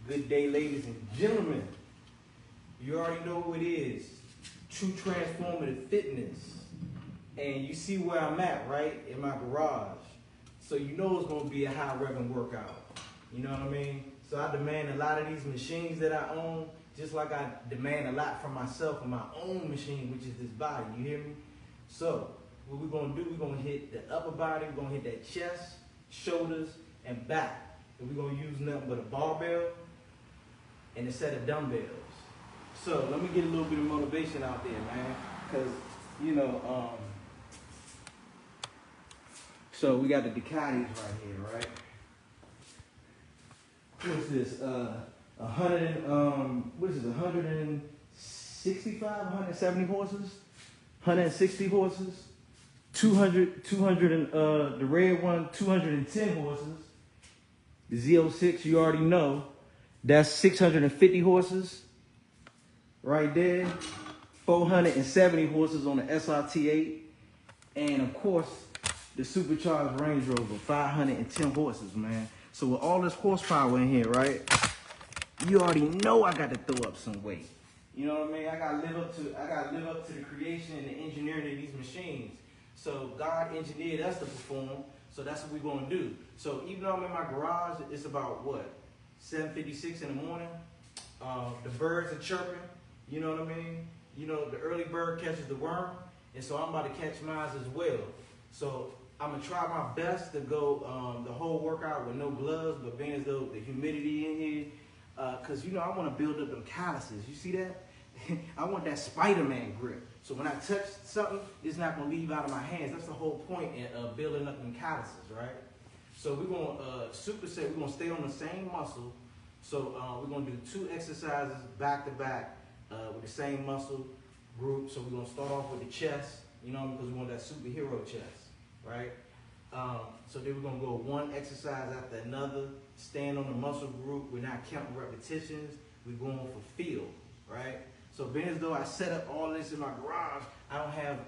Good day, ladies and gentlemen. You already know who it is. True Transformative Fitness. And you see where I'm at, right? In my garage. So you know it's going to be a high revving workout. You know what I mean? So I demand a lot of these machines that I own, just like I demand a lot from myself and my own machine, which is this body. You hear me? So what we're going to do, we're going to hit the upper body, we're going to hit that chest, shoulders, and back. And we're going to use nothing but a barbell and a set of dumbbells. So let me get a little bit of motivation out there, man. Because, you know, so we got the DUCATIS right here, right? What's this? 165, 170 horses? 160 horses? 200 and the red one, 210 horses. The Z06, you already know, that's 650 horses right there. 470 horses on the SRT8. And of course, the supercharged Range Rover, 510 horses, man. So with all this horsepower in here, right, you already know I got to throw up some weight. You know what I mean? I gotta live up to the creation and the engineering of these machines. So God engineered us to perform, so that's what we're gonna do. So even though I'm in my garage, it's about what, 7:56 in the morning. The birds are chirping, you know what I mean? You know, the early bird catches the worm, and so I'm about to catch mine as well. So I'm gonna try my best to go the whole workout with no gloves, but being as though the humidity in here, cause you know I wanna build up them calluses. You see that? I want that Spider-Man grip. So when I touch something, it's not gonna leave out of my hands. That's the whole point of building up them calluses, right? So we're gonna superset, we're gonna stay on the same muscle. So we're gonna do 2 exercises back to back with the same muscle group. So we're gonna start off with the chest, you know, because we want that superhero chest, right? So then we're gonna go 1 exercise after another, stand on the muscle group. We're not counting repetitions, we're going for feel, right? So being as though I set up all this in my garage, I don't have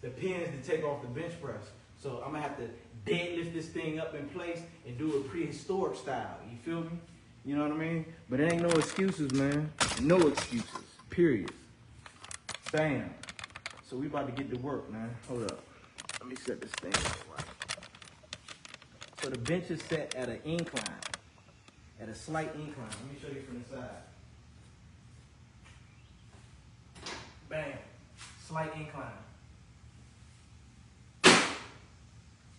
the pins to take off the bench press. So I'm gonna have to deadlift this thing up in place and do it prehistoric style. You feel me? You know what I mean? But it ain't no excuses, man. No excuses, period. Bam. So we about to get to work, man. Hold up. Let me set this thing up right. So the bench is set at an incline, at a slight incline. Let me show you from the side. Bam, slight incline.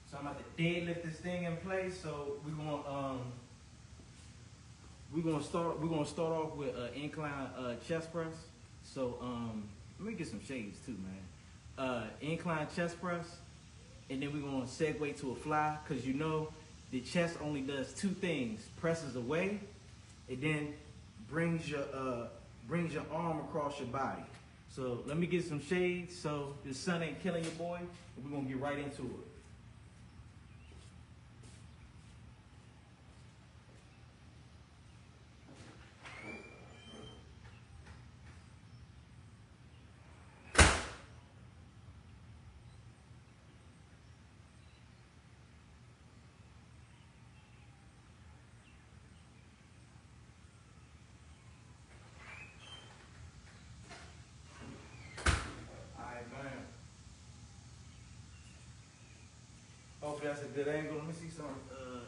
So I'm about to deadlift this thing in place. So we're gonna start off with an incline chest press. So let me get some shades too, man. Incline chest press, and then we're gonna segue to a fly, cause you know the chest only does 2 things: presses away, and then brings your arm across your body. So let me get some shades so the sun ain't killing your boy, and we're gonna get right into it. Hopefully that's a good angle. Let me see some.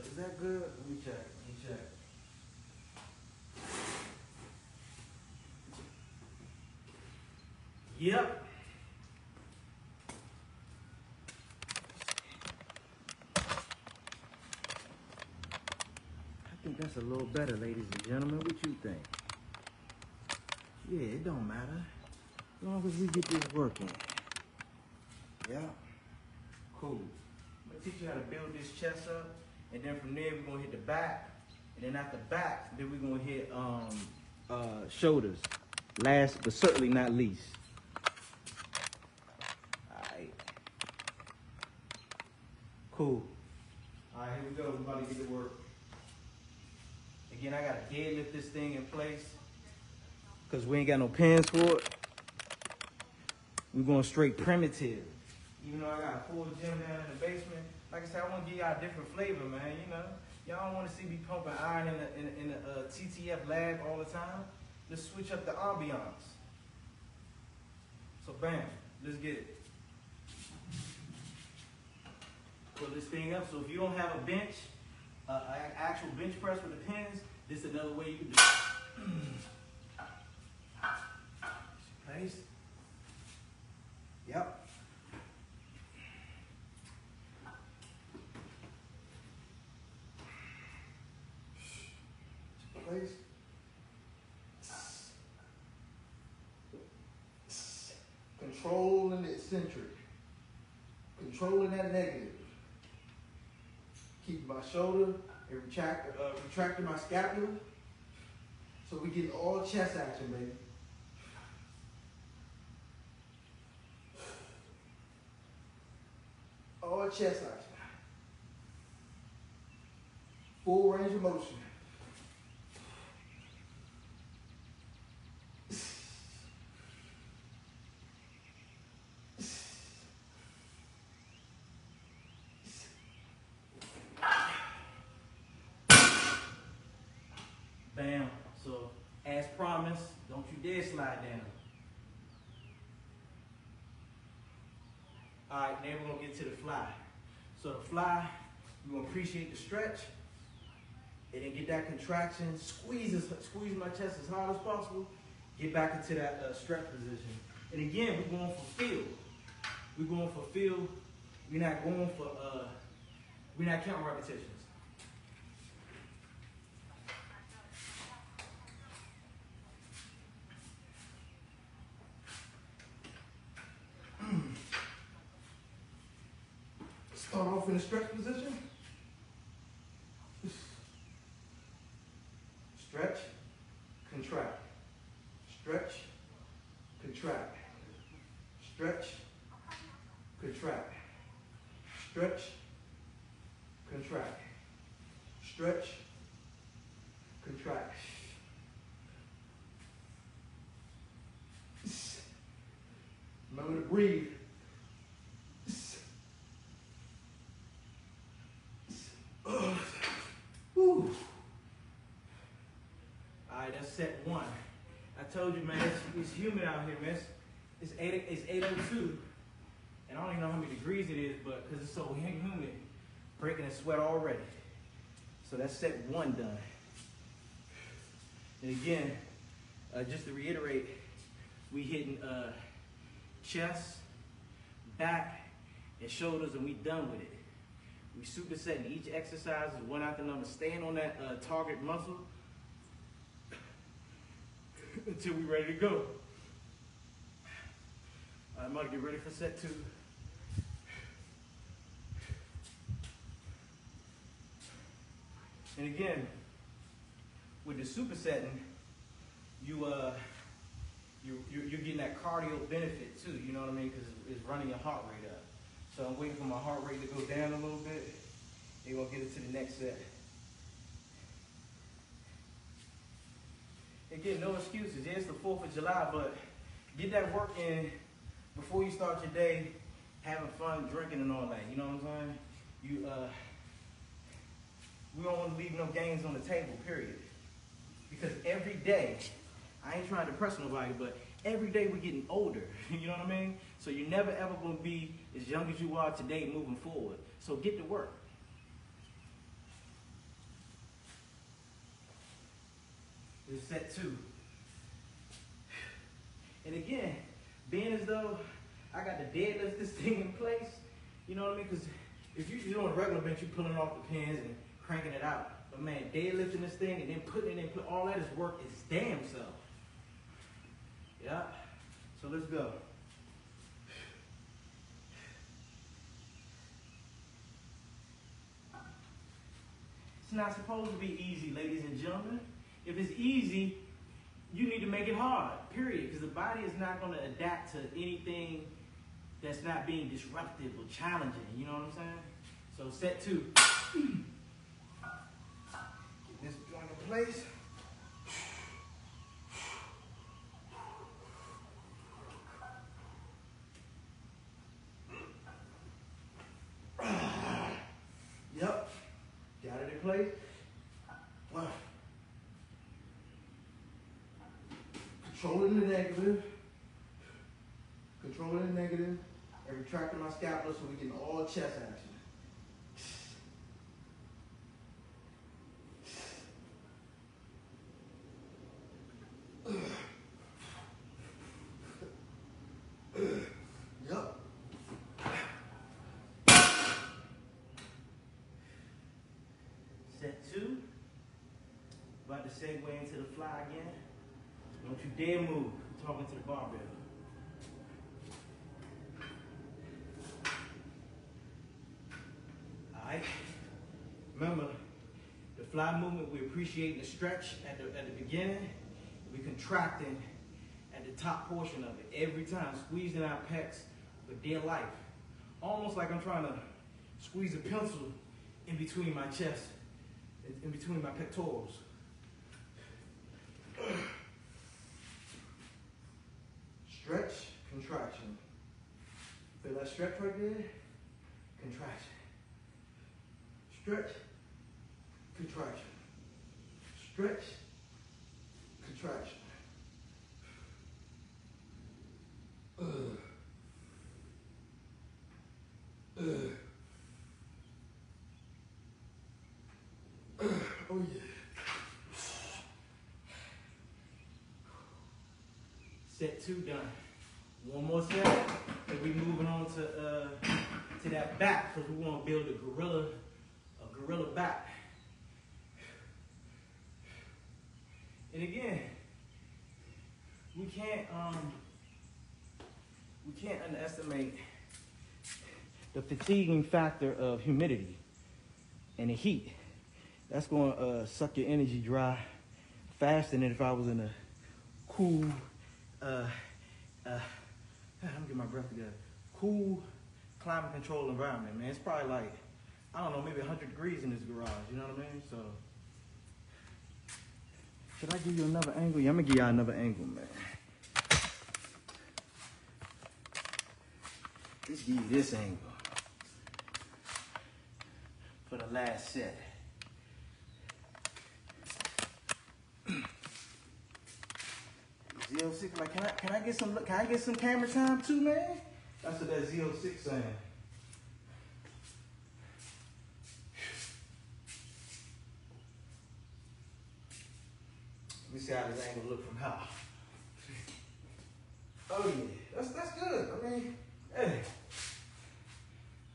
Is that good? Let me check. Yep. I think that's a little better, ladies and gentlemen. What you think? Yeah, it don't matter. As long as we get this working. Yeah. Cool. I'm gonna teach you how to build this chest up, and then from there we're gonna hit the back, and then after back, then we're gonna hit shoulders. Last but certainly not least. Alright. Cool. Alright, here we go. We're about to get to work. Again, I gotta deadlift this thing in place, because we ain't got no pins for it. We're going straight primitive. Even though I got a full gym down in the basement, like I said, I want to give y'all a different flavor, man, you know. Y'all don't want to see me pumping iron in the TTF lab all the time. Let's switch up the ambiance. So bam, let's get it. Put this thing up. So if you don't have a bench, an actual bench press with the pins, this is another way you can do it. Place. Yep. Place. Controlling the eccentric. Controlling that negative. Keep my shoulder and retracting my scapula. So we get all chest action, baby. All chest action. Full range of motion. Bam. So, as promised, don't you dare slide down. All right, now we're going to get to the fly. So the fly, you're going to appreciate the stretch, and then get that contraction, squeeze my chest as hard as possible, get back into that stretch position. And again, we're going for feel. We're going for feel. We're not going for, we're not counting repetitions. Start off in a stretch position. Stretch, contract. Stretch, contract. Stretch, contract. Stretch, contract. Stretch, contract. Remember to breathe. Whew. Alright, that's set one. I told you, man, it's humid out here, man. It's 8:02, and I don't even know how many degrees it is, but because it's so humid, breaking a sweat already. So that's set one done. And again, just to reiterate, we hitting chest, back, and shoulders, and we done with it. We supersetting each exercise is one after another, staying on that target muscle until we're ready to go. I'm about to get ready for set two. And again, with the supersetting, you're getting that cardio benefit too. You know what I mean? Because it's running your heart rate up. So I'm waiting for my heart rate to go down a little bit. And we're gonna get it to the next set. Again, no excuses. Yeah, it's the 4th of July, but get that work in before you start your day, having fun, drinking and all that. You know what I'm saying? We don't want to leave no games on the table, period. Because every day, I ain't trying to press nobody, but every day we're getting older. You know what I mean? So you're never ever going to be as young as you are today moving forward. So get to work. This is set two. And again, being as though I got the deadlift this thing in place, you know what I mean? Because if you're doing a regular bench, you're pulling off the pins and cranking it out. But man, deadlifting this thing and then putting it in, all that is work its damn self. Yeah. So let's go. It's not supposed to be easy, ladies and gentlemen. If it's easy, you need to make it hard, period. Because the body is not going to adapt to anything that's not being disruptive or challenging. You know what I'm saying? So set two. Get this joint in place. Yep. Got it in place. controlling the negative, and retracting my scapula so we get all chest action. Yup. Set 2. About to segue into the fly again. Don't you dare move. I'm talking to the barbell. Alright. Remember, the fly movement, we appreciate the stretch at the beginning. We contracting at the top portion of it every time, squeezing our pecs for dear life. Almost like I'm trying to squeeze a pencil in between my chest, in between my pectorals. Stretch, contraction. Feel that stretch right there? Contraction. Stretch, contraction. Stretch, contraction. Oh yeah. Set 2 done. One more set, and we moving on to that back because we want to build a gorilla back. And again, we can't underestimate the fatiguing factor of humidity and the heat. That's going to suck your energy dry faster than if I was in a cool, let me get my breath together. Cool, climate controlled environment, man. It's probably like, I don't know, maybe 100 degrees in this garage, you know what I mean? So, should I give you another angle? Yeah, I'm gonna give y'all another angle, man. Let's give you this angle for the last set. Z06, like, can I get some camera time too, man? That's what that Z06 saying. Let me see how this angle look from here. Oh yeah, that's good. I mean, hey.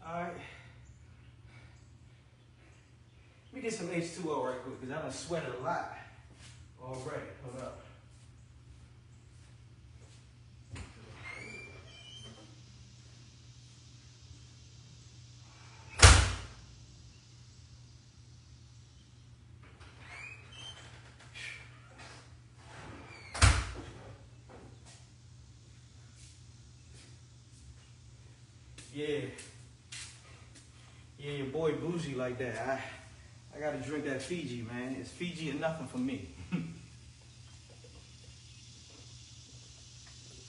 All right. Let me get some H2O right quick because I done sweated a lot already. Hold up. Yeah, your boy bougie like that. I gotta drink that Fiji, man. It's Fiji or nothing for me.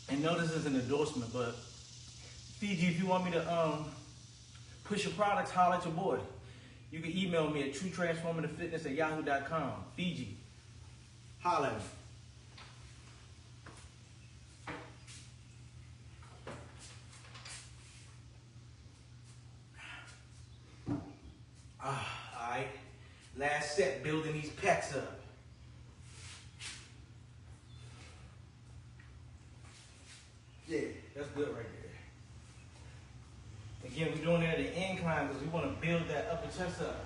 And no, this is an endorsement, but Fiji, if you want me to push your products, holler at your boy. You can email me at truetransformativefitness@yahoo.com. Fiji, holler at me. Alright, last set, building these pecs up. Yeah, that's good right there. Again, we're doing it at an incline because we want to build that upper chest up.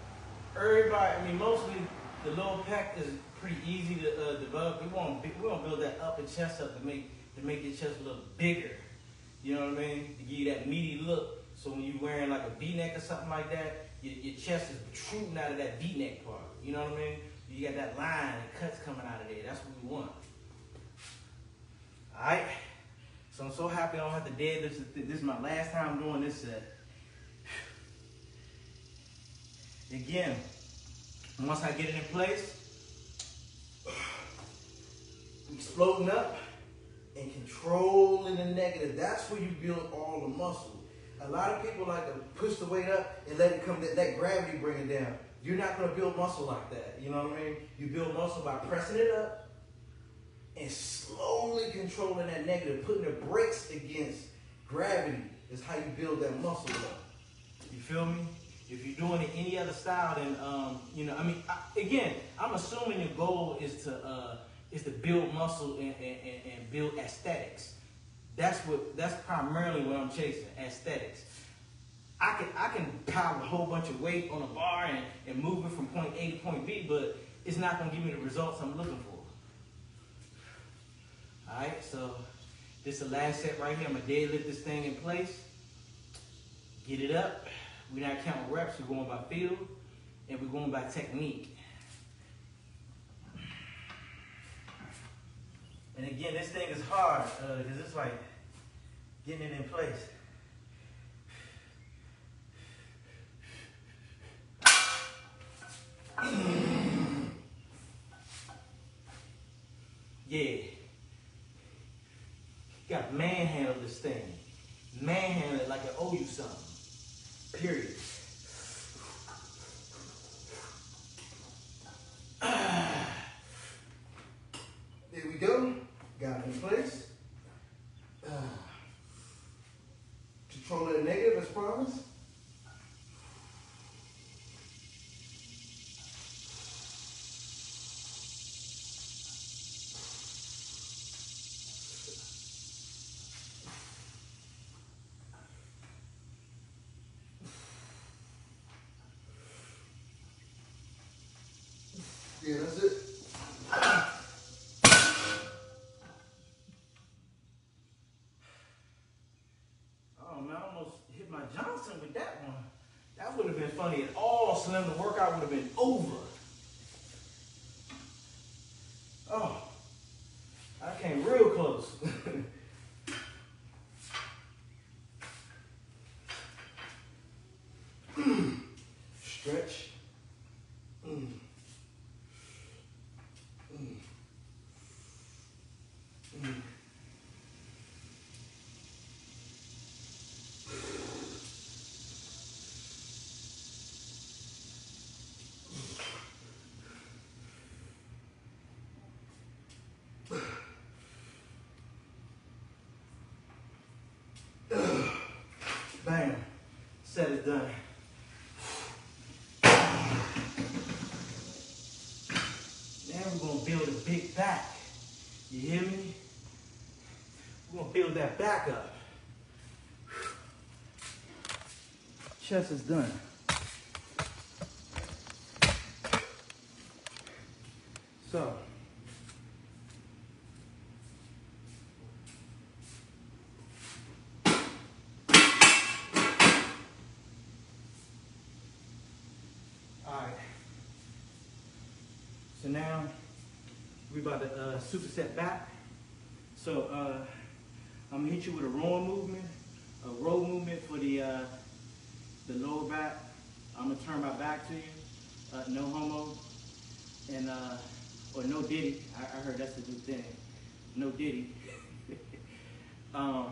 Everybody, I mean, mostly the lower pec is pretty easy to develop. We want to build that upper chest up to make your chest look bigger. You know what I mean? To give you that meaty look. So when you're wearing like a V-neck or something like that, your chest is protruding out of that V-neck part. You know what I mean? You got that line and cuts coming out of there. That's what we want. All right. So I'm so happy I don't have to deadlift. This is my last time doing this set. Again, once I get it in place, exploding up and controlling the negative. That's where you build all the muscle. A lot of people like to push the weight up and let it come, let gravity bring it down. You're not going to build muscle like that. You know what I mean? You build muscle by pressing it up and slowly controlling that negative, putting the brakes against gravity is how you build that muscle up. You feel me? If you're doing it any other style, then you know, I mean, again, I'm assuming your goal is to build muscle and build aesthetics. That's primarily what I'm chasing, aesthetics. I can pile a whole bunch of weight on a bar and move it from point A to point B, but it's not gonna give me the results I'm looking for. All right, so this is the last set right here. I'm gonna deadlift this thing in place, get it up. We're not counting reps, we're going by feel, and we're going by technique. And again, this thing is hard, because it's like getting it in place. Yeah. You gotta manhandle this thing. Manhandle it like it owe you something. Period. There we go. Got it in place. Control the negative as promised. Yeah, that's it. Oh man, I almost hit my Johnson with that one. That wouldn't have been funny at all. Slim, the workout would have been over. Oh, I came real close. Stretch. Bam. Set is done. Now we're going to build a big back. You hear me? We're going to build that back up. Chest is done. So, alright. So now we about to superset back. So I'm gonna hit you with a row movement for the lower back. I'm gonna turn my back to you, no homo, and or no diddy. I heard that's the new thing, no diddy. I'm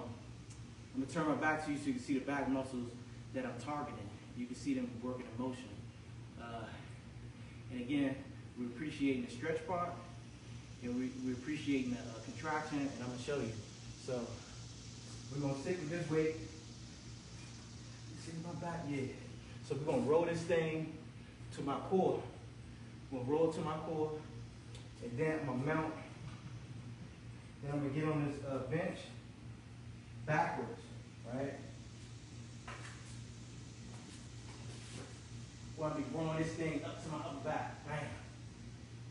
gonna turn my back to you so you can see the back muscles that I'm targeting. You can see them working in motion. And again, we're appreciating the stretch part, and we're appreciating the contraction, and I'm gonna show you. So we're gonna stick with this weight. You see my back? Yeah. So we're gonna roll this thing to my core. We're gonna roll it to my core, and then I'm gonna mount. Then I'm gonna get on this bench backwards, right? Well, I'll be rolling this thing up to my upper back. Bam.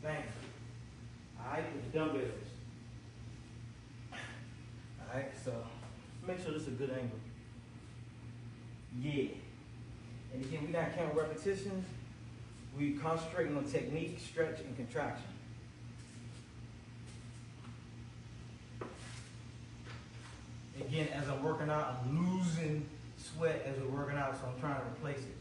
Bam. Alright, with the dumbbells. Alright, so make sure this is a good angle. Yeah. And again, we're not counting repetitions. We concentrating on technique, stretch, and contraction. Again, as I'm working out, I'm losing sweat as we're working out, so I'm trying to replace it.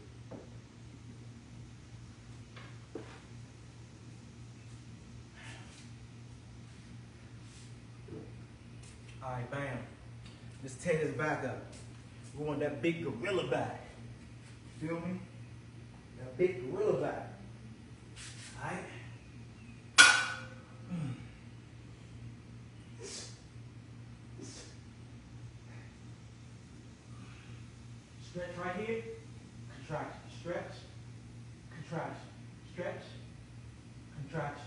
All right, bam. Let's take this back up. We want that big gorilla back. Feel me? That big gorilla back. All right? Stretch right here, contraction, stretch, contraction, stretch, contraction.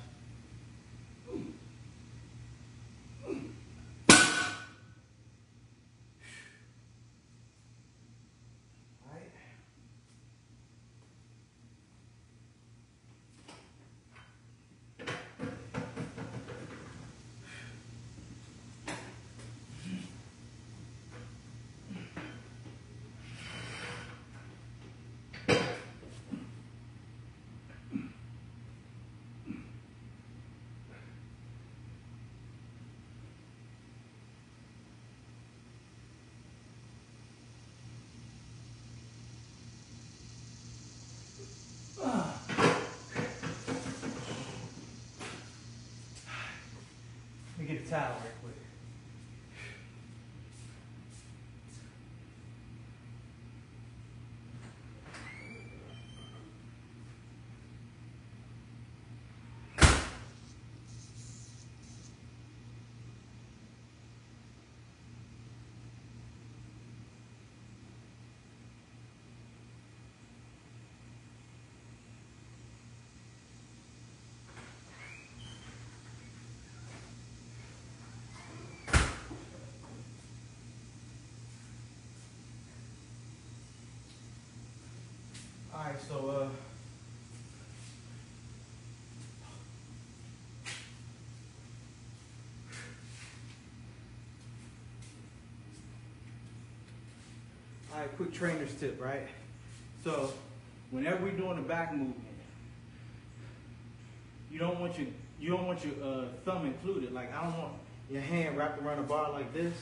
Let me get a towel real quick. All right, so all right, quick trainer's tip, right? So whenever we're doing the back movement, you don't want your thumb included. Like, I don't want your hand wrapped around the bar like this.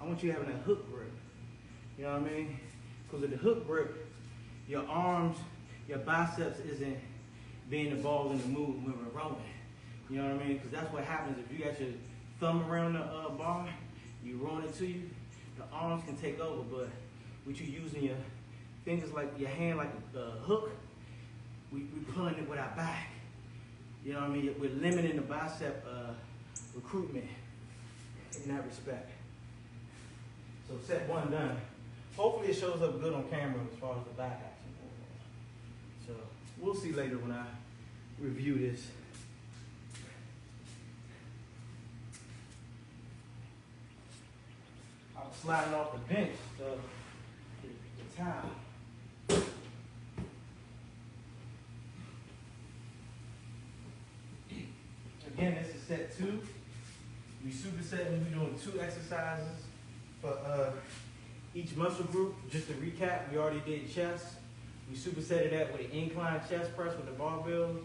I want you having a hook grip. You know what I mean? Because with the hook grip, your arms, your biceps isn't being involved in the move when we're rolling. You know what I mean? Because that's what happens if you got your thumb around the bar, you rolling it to you, the arms can take over. But with you using your fingers like your hand like a hook, we pulling it with our back. You know what I mean? We're limiting the bicep recruitment in that respect. So set one done. Hopefully it shows up good on camera as far as the back action. So we'll see later when I review this. I was sliding off the bench, the towel. Again, this is set 2. We supersetting, we're doing 2 exercises for each muscle group. Just to recap, we already did chest. We supersetted that with an incline chest press with the barbell.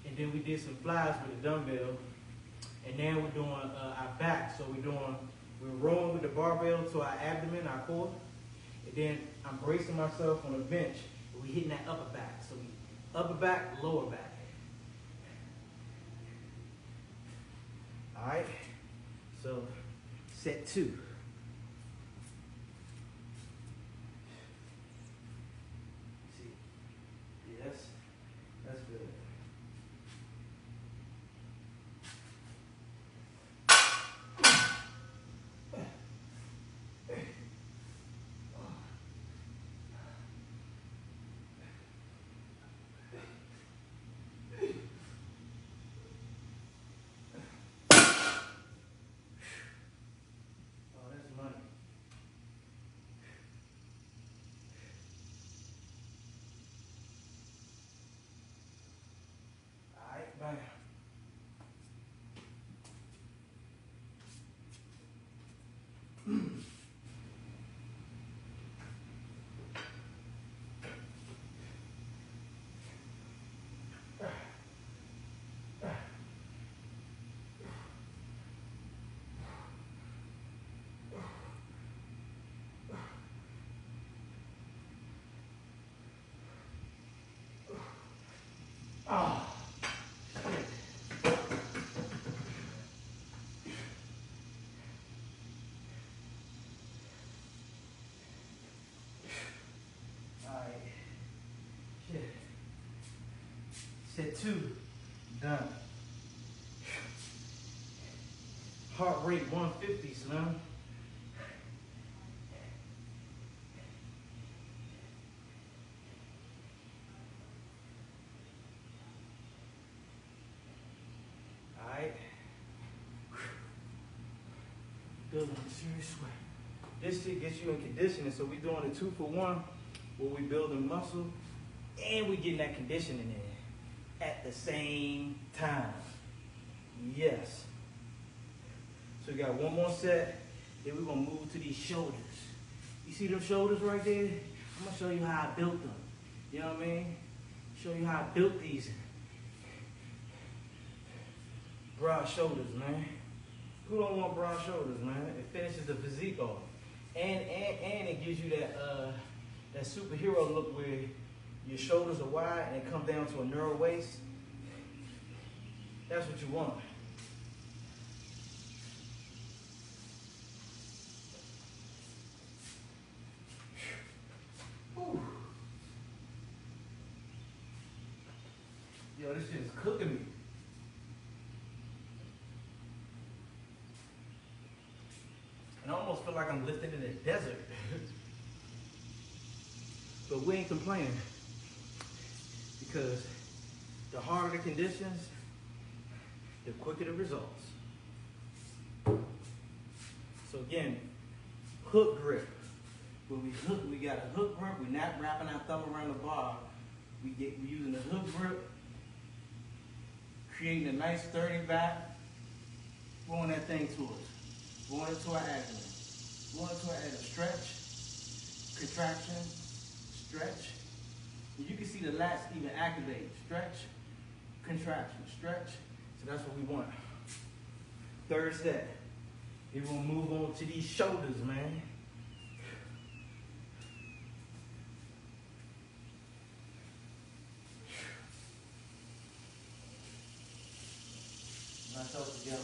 And then we did some flies with the dumbbell. And now we're doing our back. So we're rolling with the barbell to our abdomen, our core. And then I'm bracing myself on the bench. And we hitting that upper back. So we upper back, lower back. All right, so set 2. See, yes, that's good. Bam. Oh. Set 2, done. Heart rate 150, Slim. Building a serious sweat. This shit gets you in conditioning, so we doing a 2-for-1 where we building muscle and we getting that conditioning in at the same time. Yes. So we got one more set, then we're gonna move to these shoulders. You see them shoulders right there? I'm gonna show you how I built them. You know what I mean? Show you how I built these. Broad shoulders, man. Who don't want broad shoulders, man? It finishes the physique off. And it gives you that superhero look where your shoulders are wide and it comes down to a narrow waist. That's what you want. Whew. Yo, this shit is cooking me. I almost feel like I'm lifting in the desert. But we ain't complaining. Because the harder the conditions, the quicker the results. So again, hook grip. When we hook, we got a hook grip. We're not wrapping our thumb around the bar. We're using the hook grip, creating a nice sturdy back, throwing that thing to us. Going into our abdomen. Going into our abdomen. Stretch, contraction, stretch. And you can see the lats even activate. Stretch, contraction, stretch. So that's what we want. Third set. We're gonna move on to these shoulders, man. Myself together.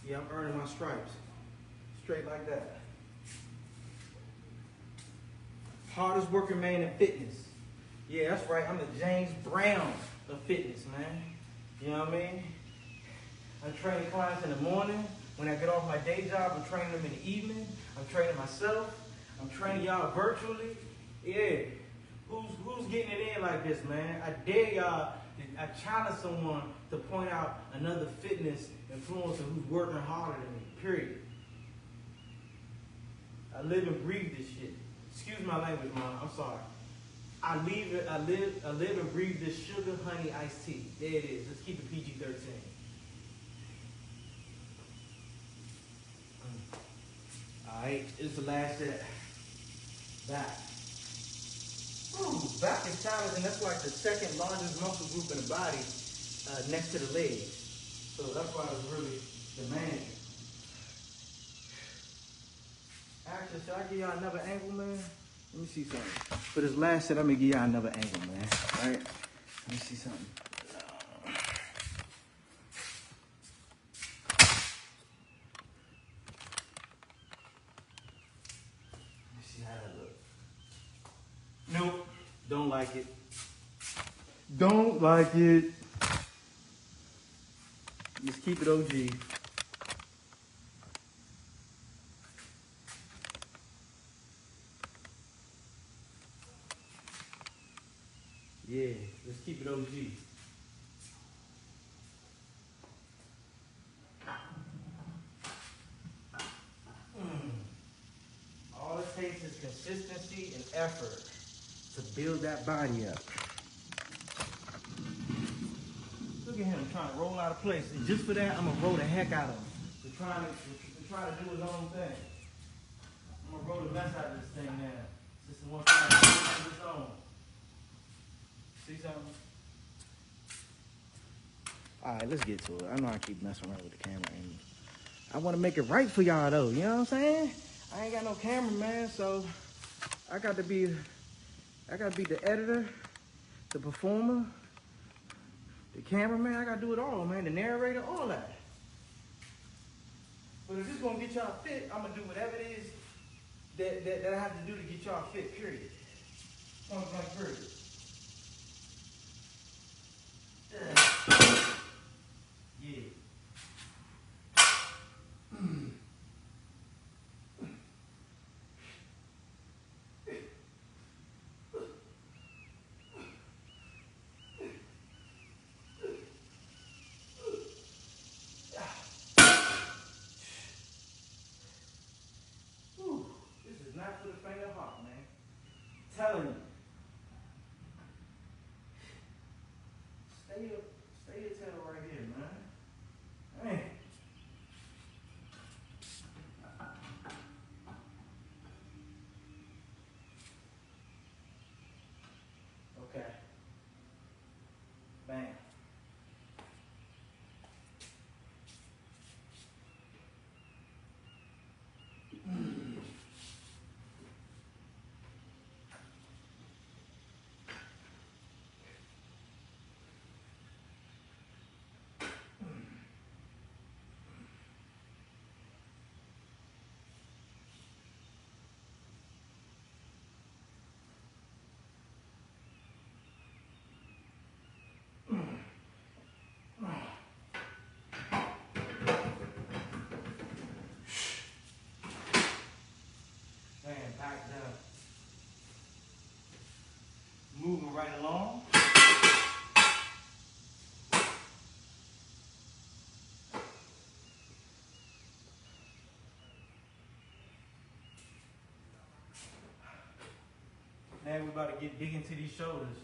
Yeah, I'm earning my stripes. Straight like that. Hardest working man in fitness. Yeah, that's right. I'm the James Brown of fitness, man. You know what I mean? I'm training clients in the morning. When I get off my day job, I'm training them in the evening. I'm training myself. I'm training y'all virtually. Yeah. Who's getting it in like this, man? I dare y'all. I challenge someone to point out another fitness influencer who's working harder than me, period. I live and breathe this shit. Excuse my language, Mom. I'm sorry. I live and breathe this sugar, honey, iced tea. There it is. Let's keep it PG-13. All right, this is the last set. Back. Ooh, back is challenging. That's like the second largest muscle group in the body, next to the legs. So that's why it's really demanding. Actually, should I give y'all another angle, man? Let me see something. For this last set, I'm gonna give y'all another angle, man. All right? Let me see something. Let me see how that looks. Nope, don't like it. Don't like it. Just keep it OG. Yeah, let's keep it OG. All it takes is consistency and effort to build that body up. Look at him trying to roll out of place. And just for that, I'm going to roll the heck out of him. To try to do his own thing. I'm going to roll the mess out of this thing now. This is one thing to do his own. See something? All right, let's get to it. I know I keep messing around with the camera. And I want to make it right for y'all, though. You know what I'm saying? I ain't got no camera, man, so I got to be the editor, the performer, the cameraman. I got to do it all, man. The narrator, all that. But if this going to get y'all fit, I'm going to do whatever it is that I have to do to get y'all fit, period. Point blank, period. Yeah. to the finger hop, man. Telling you. Stay your tail right here, man. Man. Okay. Bang. Back down. Moving right along. Now we're about to dig into these shoulders.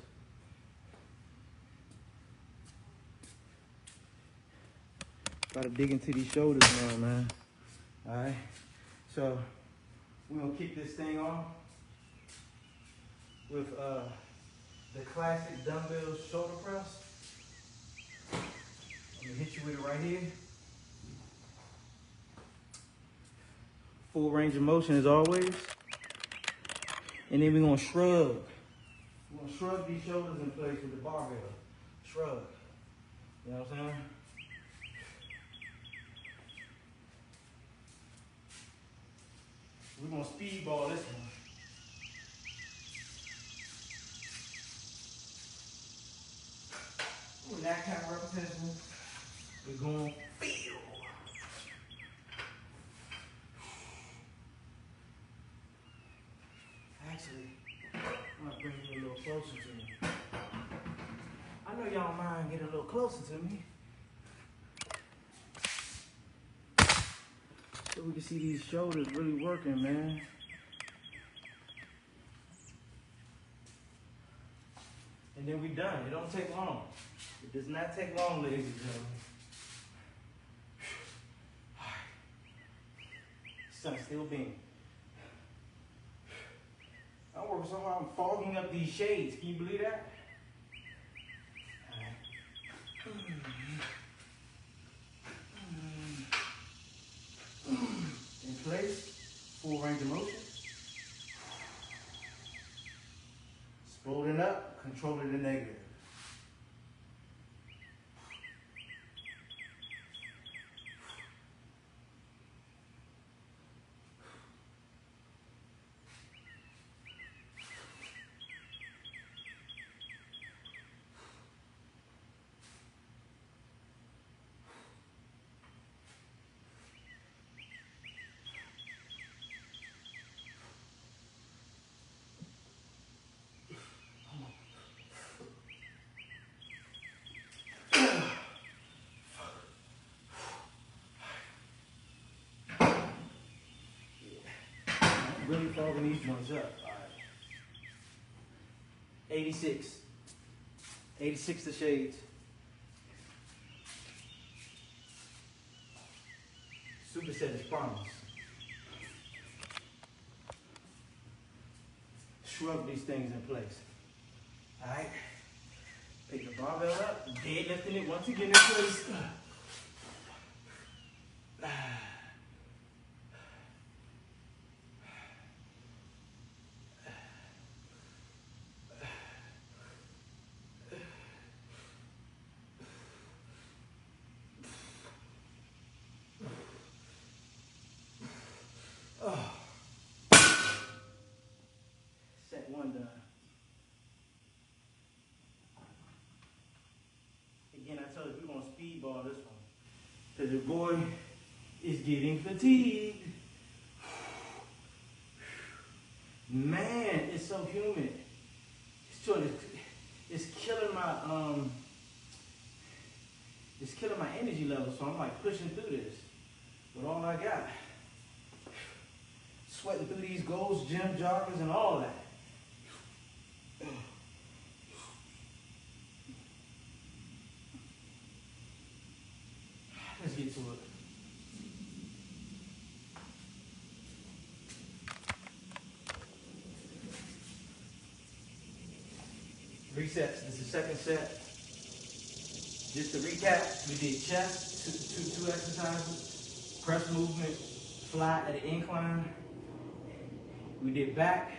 About to dig into these shoulders now, man. Alright. So we're gonna kick this thing off with the classic dumbbell shoulder press. I'm gonna hit you with it right here. Full range of motion as always. And then we're gonna shrug. We're gonna shrug these shoulders in place with the barbell. Shrug. You know what I'm saying? We're gonna speedball this one. With that kind of repetition, we're gonna feel. Actually, I'm gonna bring you a little closer to me. I know y'all mind getting a little closer to me. So we can see these shoulders really working, man. And then we done. It don't take long. It does not take long, ladies and gentlemen. Sun's still beaming. I'm working so hard, I'm fogging up these shades. Can you believe that? In place, full range of motion. Spooling up, controlling the negative. Really fogging these joints up. All right. 86. 86 the shades. Superset is promise. Shrug these things in place. All right. Pick the barbell up, deadlifting it once again in place. Set one done. Again, I told you we're gonna speedball this one. Because your boy is getting fatigued. Man, it's so humid. It's killing my energy level, so I'm like pushing through this with all I got. Sweating through these GOLDS gym joggers and all that. Let's get to it. Resets. This is the second set. Just to recap, we did chest, two exercises, press movement, fly at an incline. We did back,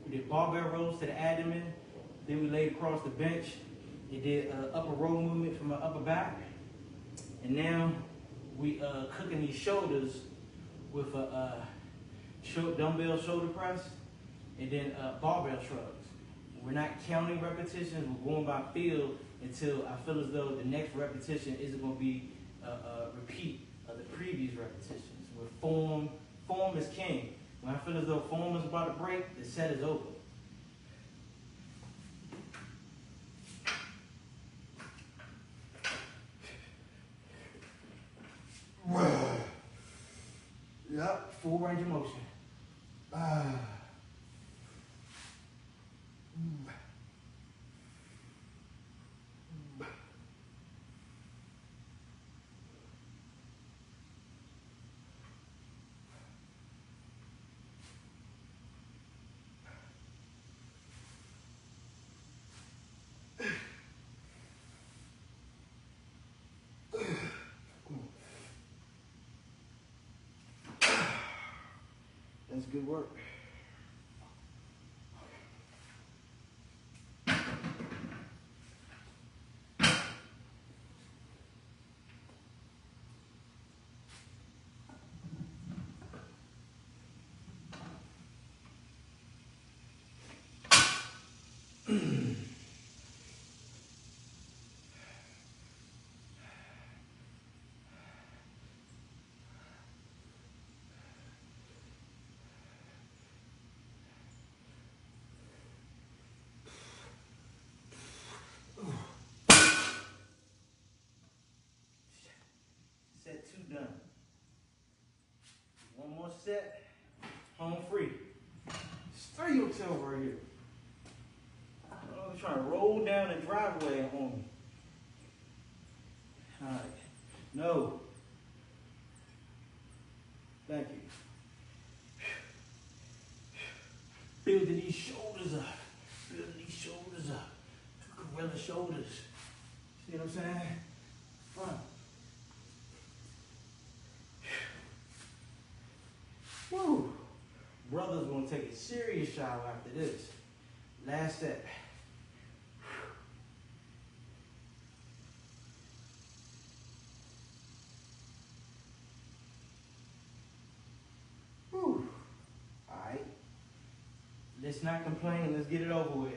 we did barbell rolls to the abdomen. Then we laid across the bench. We did upper row movement from our upper back. And now we cooking these shoulders with a dumbbell shoulder press and then barbell shrugs. We're not counting repetitions, we're going by feel until I feel as though the next repetition isn't going to be a repeat of the previous repetitions. Where form is king. When I feel as though form is about to break, the set is over. Yep, full range of motion. That's good work. Set 2 done. One more set, home free. Straight your tail right here. I'm trying to roll down the driveway at home. All right. No. Thank you. Building these shoulders up. Building these shoulders up. Gorilla shoulders. See what I'm saying? Front. Woo. Brother's gonna take a serious shower after this. Last set. Whew. All right. Let's not complain. Let's get it over with.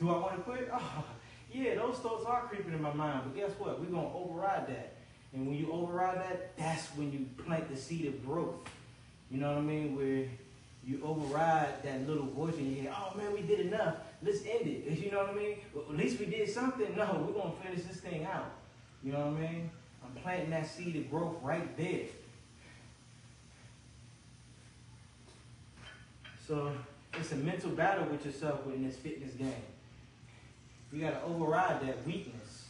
Do I want to quit? Oh, yeah, those thoughts are creeping in my mind. But guess what? We're going to override that. And when you override that, that's when you plant the seed of growth. You know what I mean? Where you override that little voice in your head. Oh, man, we did enough. Let's end it. You know what I mean? Well, at least we did something. No, we're going to finish this thing out. You know what I mean? I'm planting that seed of growth right there. So it's a mental battle with yourself in this fitness game. You got to override that weakness.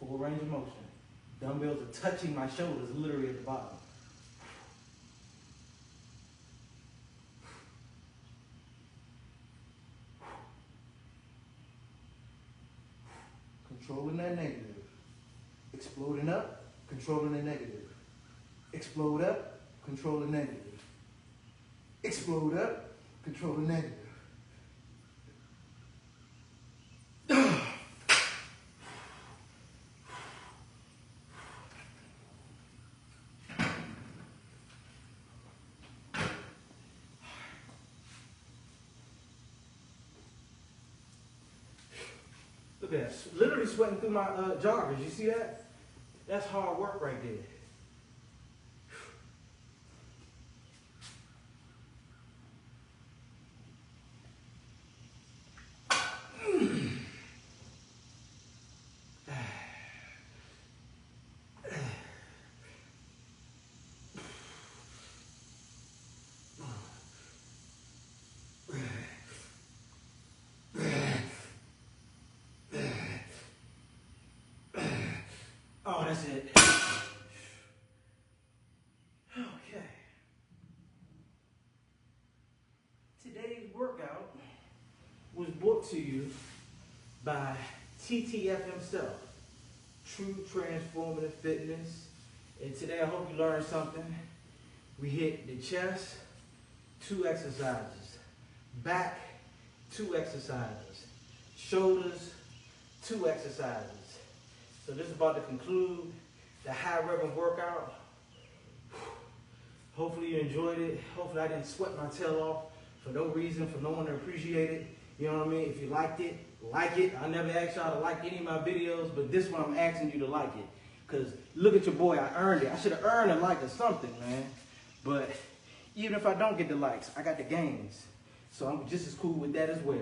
Full range of motion. Dumbbells are touching my shoulders, literally at the bottom. Controlling that negative. Exploding up, controlling the negative. Explode up, control the negative. Explode up, control the negative. Look at that, literally sweating through my joggers. You see that? That's hard work right there. mindset. Okay. Today's workout was brought to you by TTF himself, True Transformative Fitness. And today I hope you learned something. We hit the chest, 2 exercises. Back, 2 exercises. Shoulders, 2 exercises. So this is about to conclude the high rep workout. Hopefully you enjoyed it. Hopefully I didn't sweat my tail off for no reason, for no one to appreciate it. You know what I mean? If you liked it, like it. I never asked y'all to like any of my videos, but this one I'm asking you to like it. Because look at your boy, I earned it. I should have earned a like or something, man. But even if I don't get the likes, I got the gains. So I'm just as cool with that as well.